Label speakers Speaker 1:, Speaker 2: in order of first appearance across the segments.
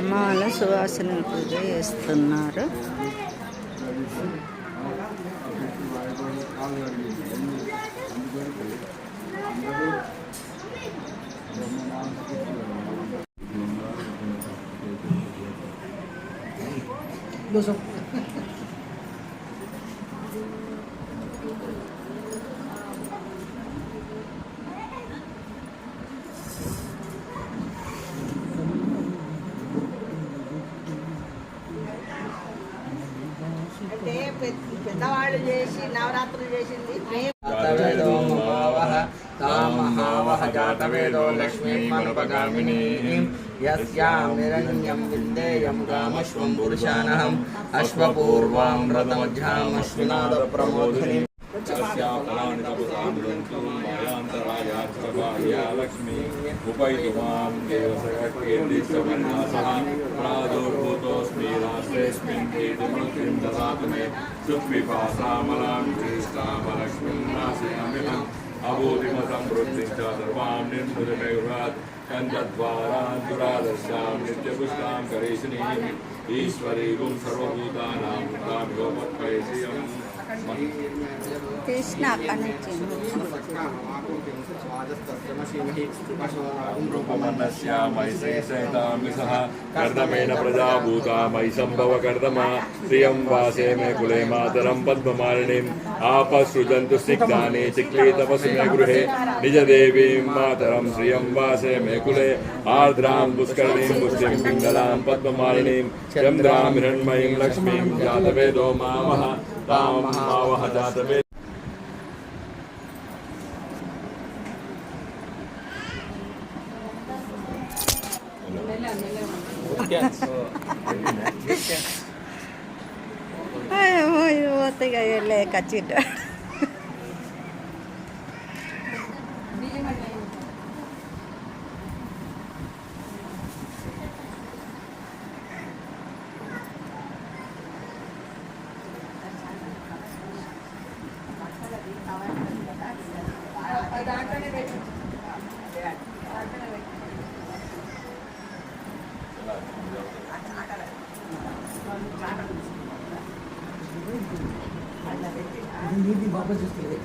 Speaker 1: అమ్మ వాళ్ళు సువాసన పూజ చేస్తున్నారు.
Speaker 2: పెద్దవాళ్ళు చేసి నవరాత్రులు చేసింది
Speaker 3: జాతవేదో లక్ష్మీమనుపగామినీం యస్యాం నిరణ్యం విందేయం కామశ్వం పురుషానహం అశ్వపూర్వాం రథమధ్యాం అశ్వినాద ప్రమోదిని
Speaker 4: లక్ష్మీ ఉపైతుమాం ప్రాదుర్భూతోస్మి రాష్ట్రేస్మిన్ కీర్తిమృతిం దదాతు మే సుపిపాసామలాం శ్రీష్టామలక్ష్మీం నాశయామ్యహం అభూతిమతం వృత్తిం చ సర్వాం నిర్మృతిమేవ్రాత్ కంఠద్వారాన్ దురాదర్శాం నిత్యపుష్టాం కరీషిణీం ఈశ్వరీగుం సర్వభూతానాం కామిగోపత్పైశ్రియం
Speaker 1: కృష్ణ
Speaker 4: कर्दमेन प्रजाभूता मयि संभव कर्दमा प्रियं वासे मे कुले मातरं पद्ममालिनीम् आपसृजन्तु स्निग्धानि चिक्लीतपसु मे गृहे निजदेवीं मातरं श्रियं वासे मे कुले आर्द्रां पुष्करणीं पुष्टिं पिङ्गलां पद्ममालिनीं चन्द्रां हिरण्मयीं लक्ष्मीं जातवेदो मावह तां मावह जातवेद
Speaker 1: కచ్చిట
Speaker 5: నీది బాగా చూస్తుంది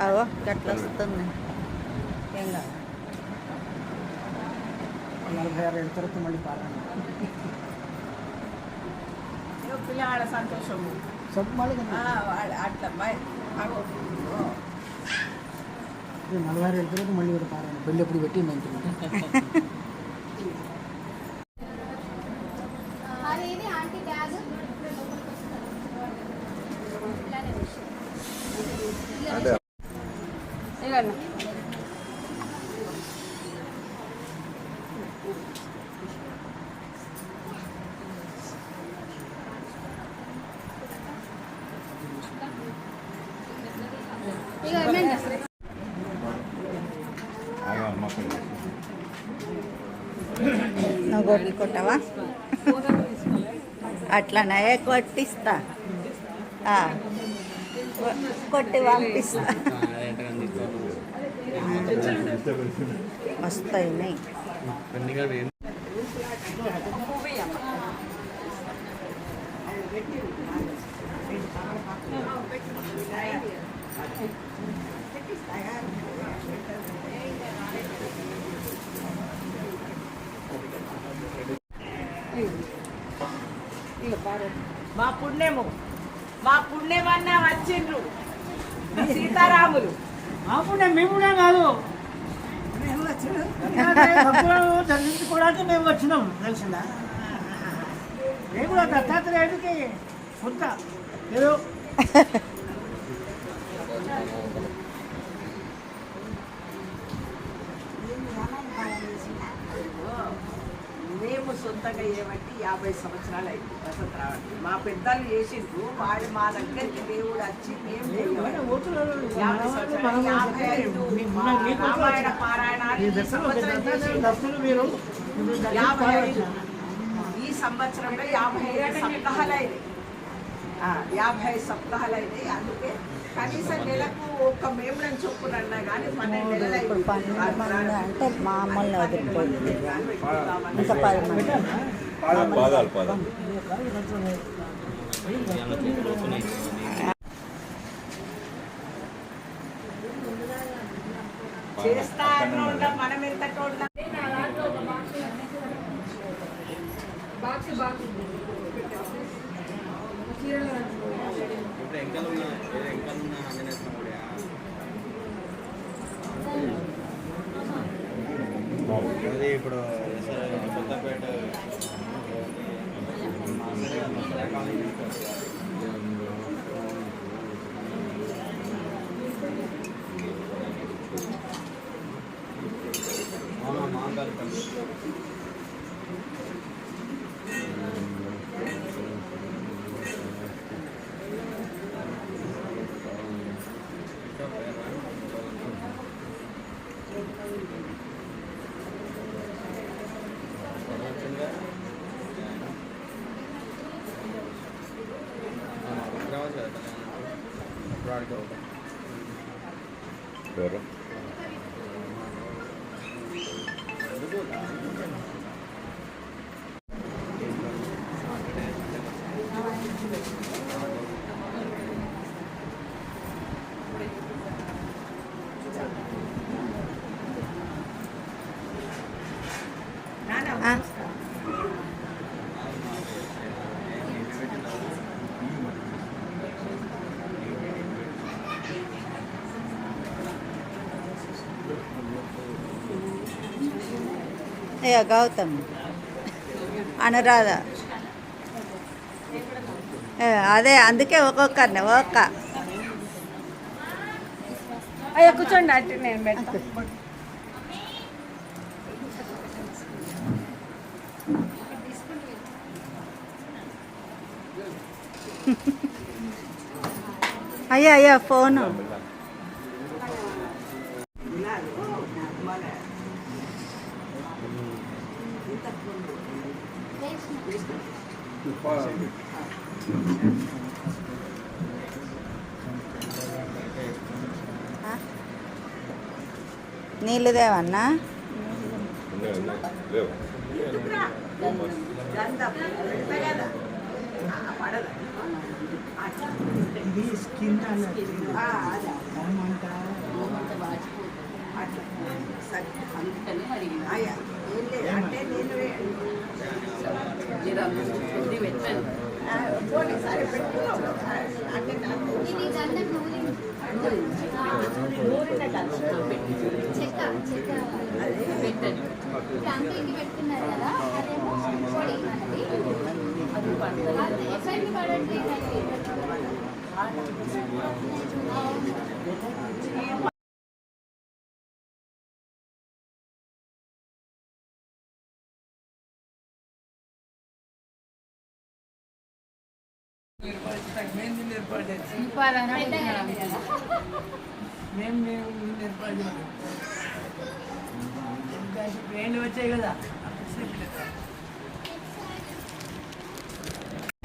Speaker 1: అవో గట్ల వస్తుంది ఏం కాదు
Speaker 5: 46 ఏళ్ళ తర్వాత మళ్ళీ పాలన
Speaker 2: పిల్లవాళ్ళ సంతోషము అట్లా
Speaker 5: 46 ఏళ్ళ తర్వాత మళ్ళీ కూడా పాలన పెళ్ళి ఎప్పుడు పెట్టింది అంటుంది
Speaker 1: నువ్వు గోపి కొట్టవా అట్లానే కొట్టిస్తా కొట్టి పంపిస్తా వస్తాయి
Speaker 2: మా పుణ్యమన్నా వచ్చిండ్రు సీతారాములు.
Speaker 5: మా పుణ్యం మీ పుణ్యం కాదు, దర్శించుకోవడానికి మేము వచ్చినాం. తెలిసిందా? మేము కూడా దత్తాత్రేయుడికి సొంత ఏదో
Speaker 2: చేయబట్టి 50 సంవత్సరాలు అయింది వసంత రావడం. మా పెద్దలు చేసిండ్రు, వాళ్ళు మా దగ్గరికి దేవుడు వచ్చి మేము చేయబట్టి 50 సంవత్సరాలు, 55 రామాయణ పారాయణాలు ఈ సంవత్సరం చేసిండ్రు. 55 ఈ సంవత్సరంలో 55 సప్తాహాలు అయినాయి. 50 సప్తాహాలు అయినాయి. అందుకే కనీసం నెలకు ఒక మేములను చొప్పునన్నా కానీ 12 నెలలు
Speaker 1: ఇప్పుడు 12 మంది అంటే మామూలు వదిలిపోయింది. ఇంకా 10 మంది
Speaker 4: పాదాలు పాదాలు
Speaker 2: చేస్తా అన్నోళ్ళం మనం ఎంత టోళ్ళం.
Speaker 3: ఇప్పుడు కొత్తపేట
Speaker 4: ఎవరు
Speaker 1: ఆ, అయ్యో గౌతమ్ అనురాధ అదే అందుకే ఒక్కొక్కరిని ఒక్క
Speaker 2: అయ్యా కూర్చోండి, అంటే నేను పెడతా.
Speaker 1: అయ్యో అయ్యో ఫోను నీళ్ళు దేవన్నా
Speaker 4: లేవు
Speaker 2: గంధం పెడతా కదా, పడదు.
Speaker 5: ఇది స్కిన్ అన్నది
Speaker 2: అదే అట్లా సరే. అయ్యా ఏం లేదు అంటే నేను పోనీ సరే పెట్టుకున్నావు అంటే నాకు
Speaker 6: పెట్టుకున్నారు కదా అదేమో పొడి మనది ఎఫ్ఐకి పడండి.
Speaker 5: వచ్చాయి కదా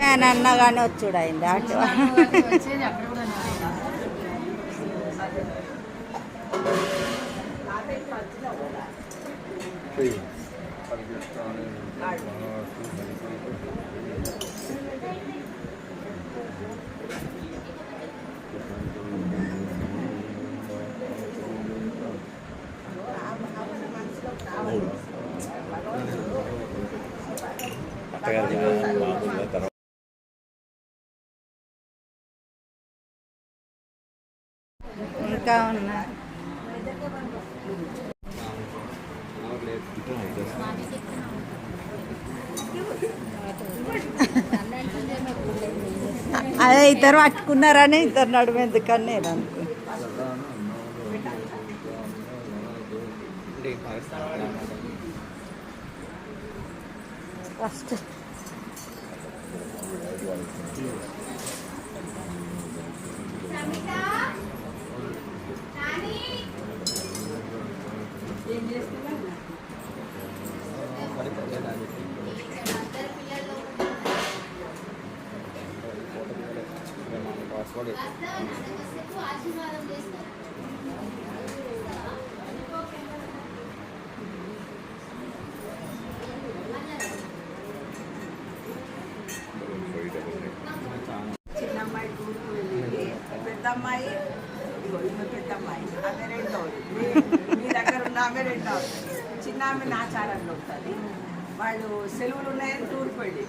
Speaker 1: నేను అన్నగానే వచ్చుడు అయింది అటు ఇంకా ఉన్నా అదే ఇద్దరు పట్టుకున్నారని ఇద్దరు నడుము ఎందుకని నేను అనుకున్నాను. ఫస్ట్
Speaker 6: ఆశీర్వాదం చేస్తారు.
Speaker 2: చిన్నమ్మాయి టూర్కి వెళ్ళింది, పెద్దమ్మాయి ఇదిగో ఈమె పెద్దమ్మాయి, ఆమె రెండోది, మీ దగ్గర ఉన్న ఆమె రెండోది, చిన్న ఆమె నాచారంలో ఉంటుంది. వాళ్ళు సెలవులు ఉన్నాయని టూర్కి వెళ్ళి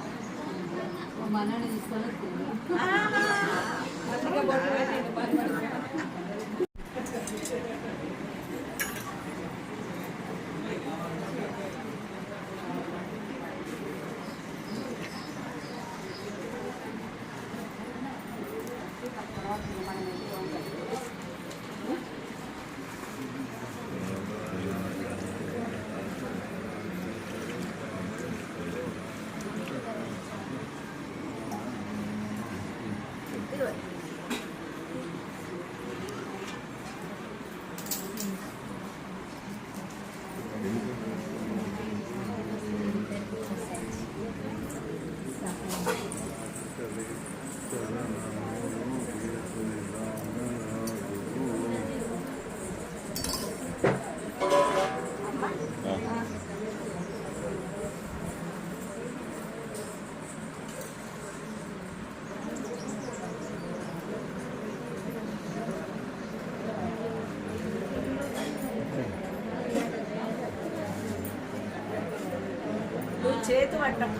Speaker 2: చేతు పట్టం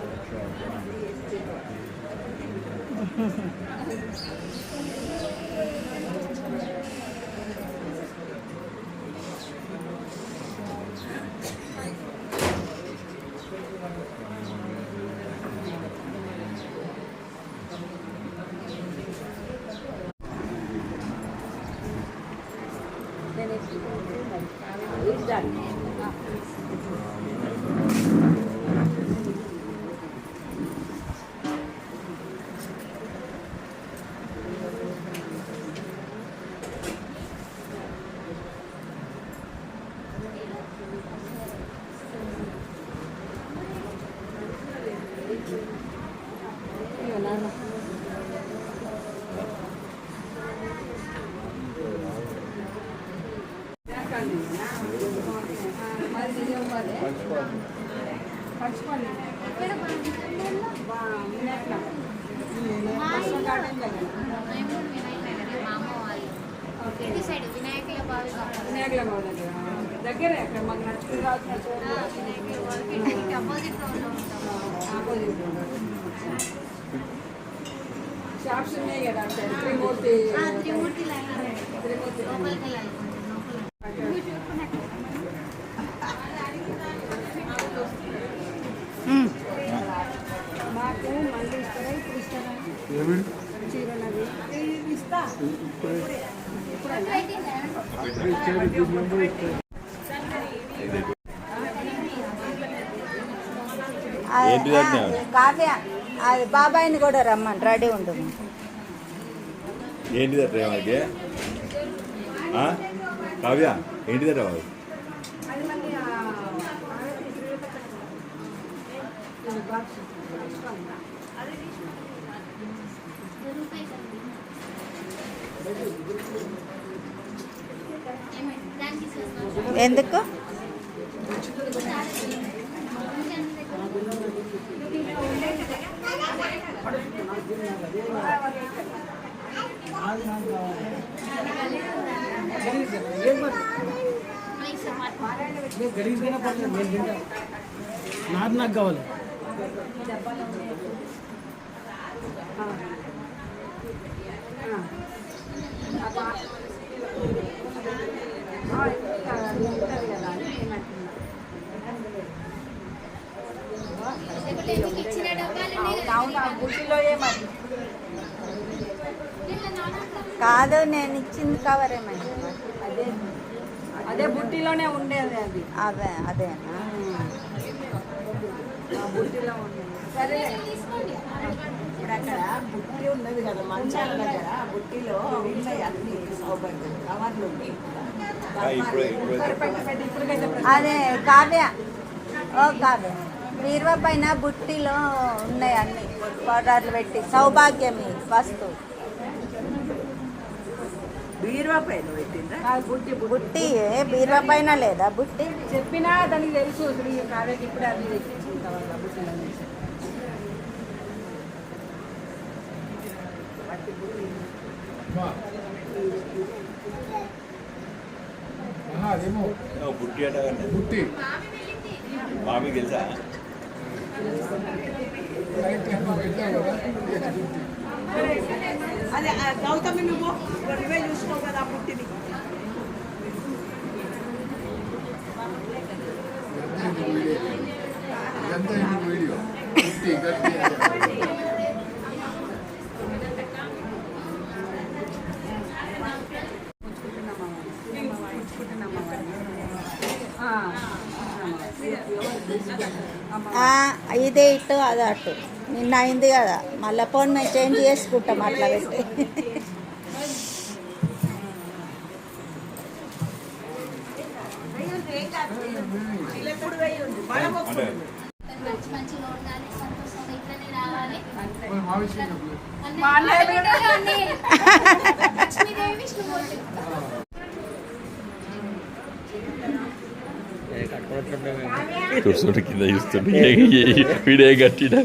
Speaker 2: దగ్గరే అక్కడ మాకు నచ్చింది షాప్స్ ఉన్నాయి కదా త్రిమూర్తి మాకు మళ్ళీ ఇస్తారా ఇప్పుడు ఇస్తారా చీరలవి ఇస్తా
Speaker 1: కావ్య అది బాబాయిని కూడా రమ్మని రెడీ ఉంటుంది.
Speaker 4: ఏంటిదట వాళ్ళకి కావ్య ఏంటిదట వాళ్ళు
Speaker 1: ఎందుకు
Speaker 5: గలీజ్గా పర్లేదు నేను తింటా నాకు కావాలి
Speaker 1: కాదు నేను ఇచ్చింది కవర్ ఏమని
Speaker 2: అదే అదే బుట్టిలోనే ఉండేది అది
Speaker 1: అదేనా
Speaker 2: బుట్టిలో ఉంది. సరే
Speaker 6: తీసుకోండి.
Speaker 2: ఇప్పుడు అక్కడ బుట్టి ఉన్నది కదా మంచాల దగ్గర ఆ బుట్టిలో ఉన్నాయి అన్ని సౌకర్యాలు కవర్లు ఉన్నాయి.
Speaker 1: అదే కావ్య, ఓ కావ్య, బీరువా పైన బుట్టిలో ఉన్నాయి అన్ని పౌడర్లు పెట్టి సౌభాగ్యమి వస్తువు.
Speaker 2: బీరువా పైన పెట్టిందా
Speaker 1: బుట్టి బీరువా పైన లేదా బుట్టి?
Speaker 5: చెప్పినా దానికి తెలుసు ఇప్పుడు ఈ కావ్యకి ఇప్పుడు అది తెచ్చింది కావాలి బుట్టిలని.
Speaker 7: అదేమో
Speaker 3: బుట్టి అట
Speaker 7: బుట్టి
Speaker 3: మామీ తెలుసా?
Speaker 2: అదే గౌతమి నువ్వు నువ్వే చూసుకోవు కదా ఆ బుట్టిని.
Speaker 7: ఇదంతా ఎందుకు వీడియో బుట్టి గట్టి
Speaker 1: ఇదే ఇటు అది అటు నిన్న అయింది కదా, మళ్ళీ ఫోన్ మేము చేంజ్ చేసుకుంటాం అట్లా పెట్టి.
Speaker 6: మంచి మంచిగా ఉండాలి, సంతోషంగా ఇట్లనే రావాలి.
Speaker 7: మా విషయం
Speaker 6: అన్నయ్య బిడ్డలు అన్నయ్య. లక్ష్మీదేవి విష్ణుమూర్తి.
Speaker 4: చూస్తుంటే కింద చూస్తుంటే వీడే గట్టిన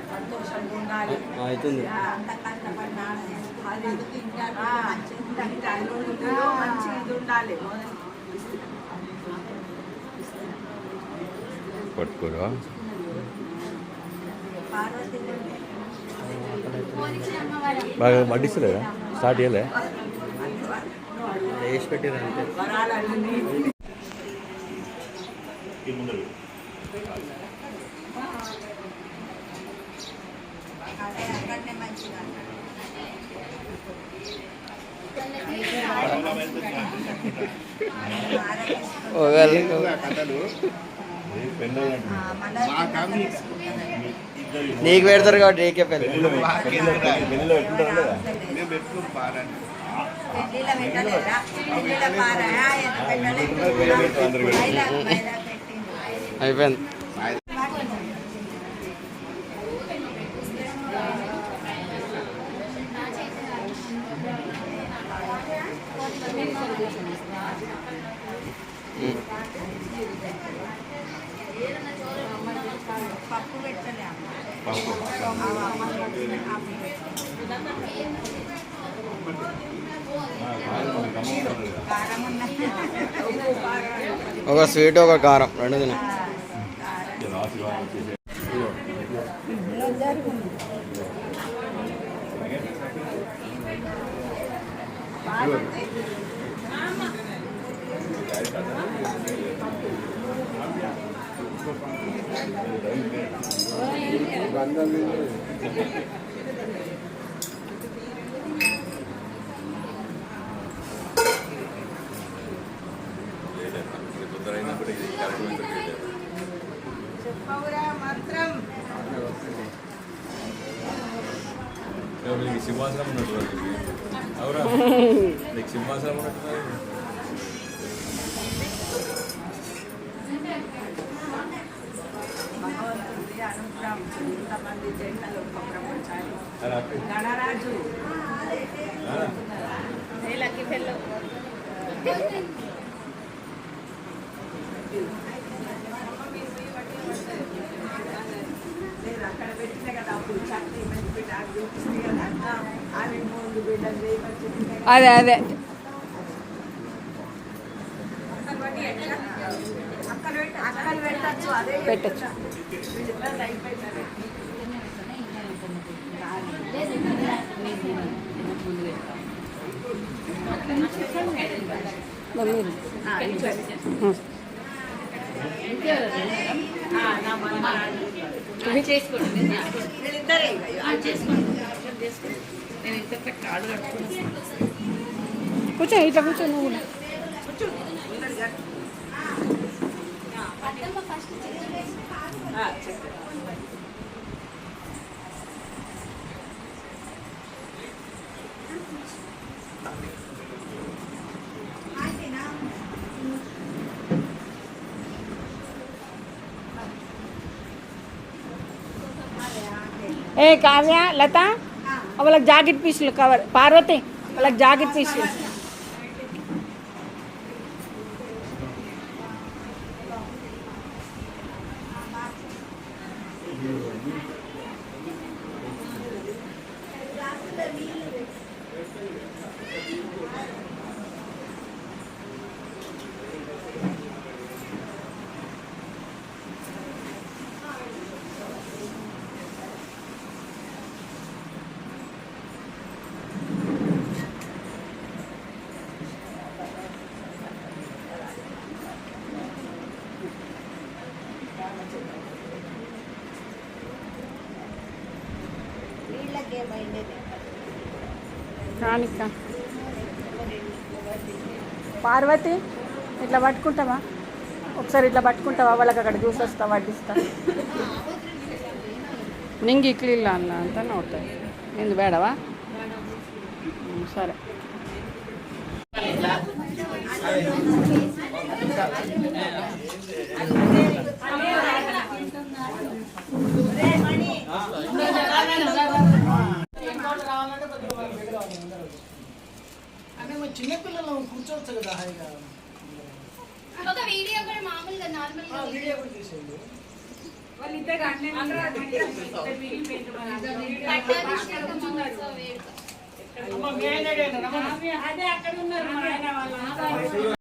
Speaker 2: సంతోషంగా ఉండాలి.
Speaker 3: అవుతుంది.
Speaker 2: అంత కష్టపడినా అది మంచి ఇది ఉండాలి.
Speaker 4: పట్టుకోరా.
Speaker 6: పోలీసులు అమ్మవారు.
Speaker 4: బాగా వడ్డిస్తలేదా? స్టార్ట్ చేయలే?
Speaker 3: వేసి పెట్టిన అంతే.
Speaker 2: వరాలన్నీ
Speaker 1: అక్కడనే మంచిగా
Speaker 3: కథలు
Speaker 8: నీకు పెడతారు కాబట్టి నీకే పెళ్ళి.
Speaker 3: పెళ్ళిలో పెట్టుకుంటారు కదా.
Speaker 1: పెళ్ళిలో పెట్టలేదా? పెళ్ళిలో పారా పెట్టలేదు.
Speaker 8: అయిపోయింది.
Speaker 1: పప్పు పెట్టలే కారం ఉన్నది.
Speaker 8: ఒక స్వీట్ ఒక కారం రెండు తిన.
Speaker 2: చెప్పవురా మాత్రం
Speaker 4: సింహాసనం ఉన్నట్టు అవురా, నీకు సింహాసనం ఉన్నట్టు.
Speaker 2: భగవంతుడి అనుగ్రహం ఇంతమంది జంటలు ఒక ప్రపంచాలు. గణరాజు నేలకి పెళ్ళం నేను అక్కడ పెట్టిన కదా అప్పుడు చట్నీ మంచి బిడ్డ అది చూపిస్తే కదా ఆమె ముందు బిడ్డలు వేయమని.
Speaker 5: అదే అదే
Speaker 2: అక్కడ పెట్టచ్చు అదే
Speaker 5: పెట్టచ్చు.
Speaker 2: అయిపోయింది. వీళ్ళిద్దరే చేసుకోండి. నేను ఇంత కాడు కట్టుకున్నాను.
Speaker 5: కూర్చో ఇట్లా కూర్చో నువ్వు కూడా.
Speaker 6: అత్తమ్మ ఫస్ట్
Speaker 2: చెప్పండి.
Speaker 5: ఏ కావ్య లత వాళ్ళకి జాకెట్ పీసులు కవర్ పార్వతి వాళ్ళకి జాకెట్ పీసులు రానిక్క పార్వతి ఇట్లా పట్టుకుంటావా ఒకసారి ఇట్లా పట్టుకుంటావా వాళ్ళకి అక్కడ జ్యూస్ వస్తా వడ్డిస్తా నింగి ఇక్లీళ్ళ అన్న అంతా అవుతాయి నింది వేడవా సరే చిన్నపిల్లలు కూర్చోవచ్చు కదా హాయిగా
Speaker 6: ఒక వీడియో కూడా మామూలుగా నార్మల్గా
Speaker 5: వీడియో కూడా తీసేయండి
Speaker 6: పట్టాభిషేకం మహోత్సవ వేడుక
Speaker 5: అదే అక్కడ ఉన్నారు